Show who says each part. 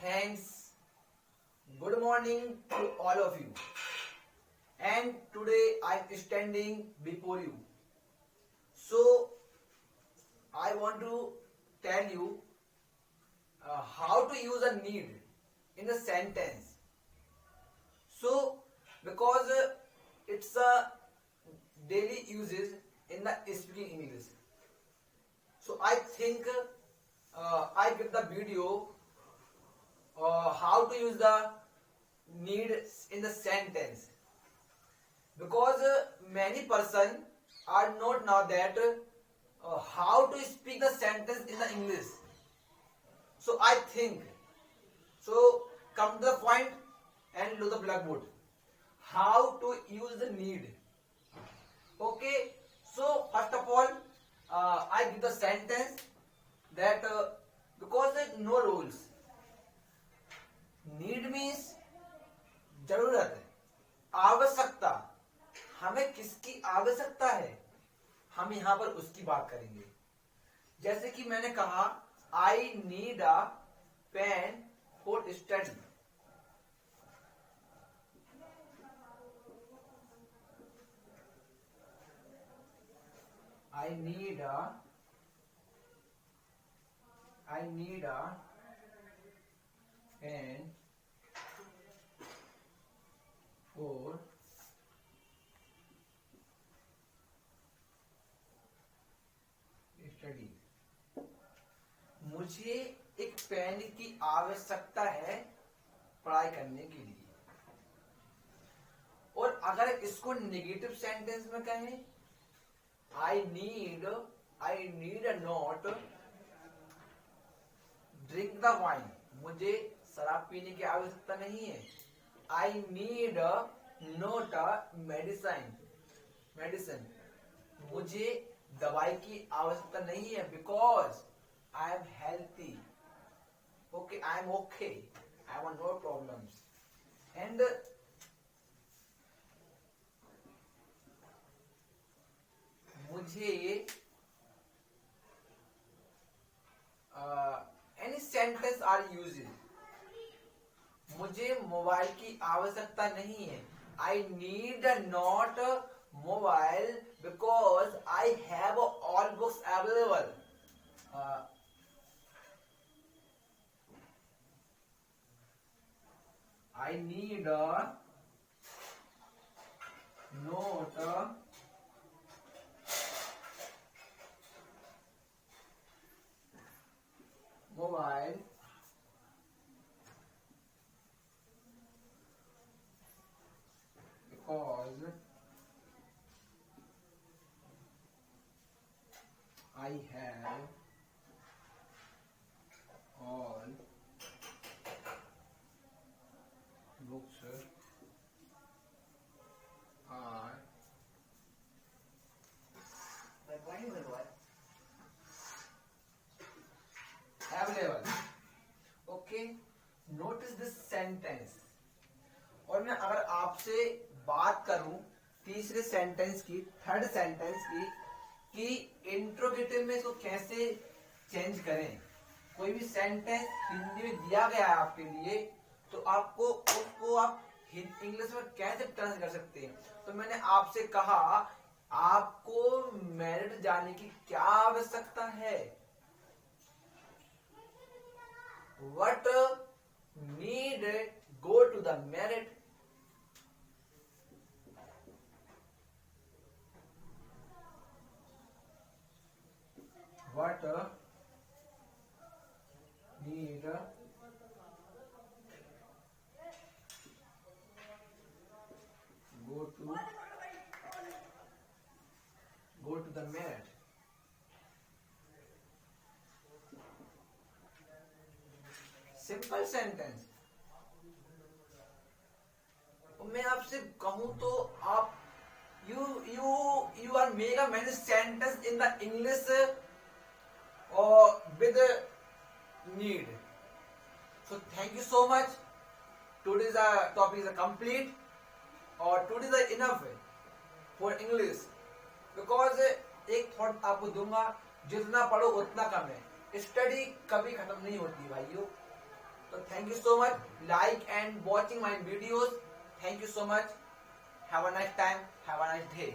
Speaker 1: Thanks. Good morning to all of you. And today I am standing before you. So I want to tell you how to use a need in a sentence. So because it's a daily uses in the speaking English. So I think I give the video how to use the need in the sentence because many person are not know that how to speak the sentence in the English. So I think so come to the point and look the blackboard how to use the need. Okay, so first of all I give the sentence that because there no rules. Need means जरूरत, आवश्यकता, हमें किसकी आवश्यकता है, हम यहां पर उसकी बात करेंगे. जैसे कि मैंने कहा I need a pen for study. I need a pen for study. मुझे एक पेन की आवश्यकता है पढ़ाई करने के लिए. और अगर इसको नेगेटिव सेंटेंस में कहें I need not drink the wine. मुझे शराब पीने की आवश्यकता नहीं है. I need not medicine. मुझे दवाई की आवश्यकता नहीं है because I am healthy. Okay, I am okay. I have no problems. And मुझे any sentence are used. मुझे मोबाइल की आवश्यकता नहीं है. I need not mobile because I have all books available. I need note mobile because I have all books are available. Okay, notice this sentence. और मैं अगर आपसे बात करूं तीसरे सेंटेंस की, थर्ड सेंटेंस की, कि इंट्रोगेटिव में इसको कैसे चेंज करें. कोई भी सेंटेंस हिंदी में दिया गया है आपके लिए तो आपको उसको आप इंग्लिश में कैसे ट्रांसलेट कर सकते हैं. तो मैंने आपसे कहा आपको मेरिट जाने की क्या आवश्यकता है. What need go to the merit. What need go to the merit. Simple sentence. मैं आपसे कहूं तो आप you are make a many sentence in the English or with need. So thank you so much. Today's topic is complete or today's is enough for English because एक thought आपको दूंगा जितना पढ़ो उतना कम है. स्टडी कभी खत्म नहीं होती भाइयों. So thank you so much. Like and watching my videos. Thank you so much. Have a nice time. Have a nice day.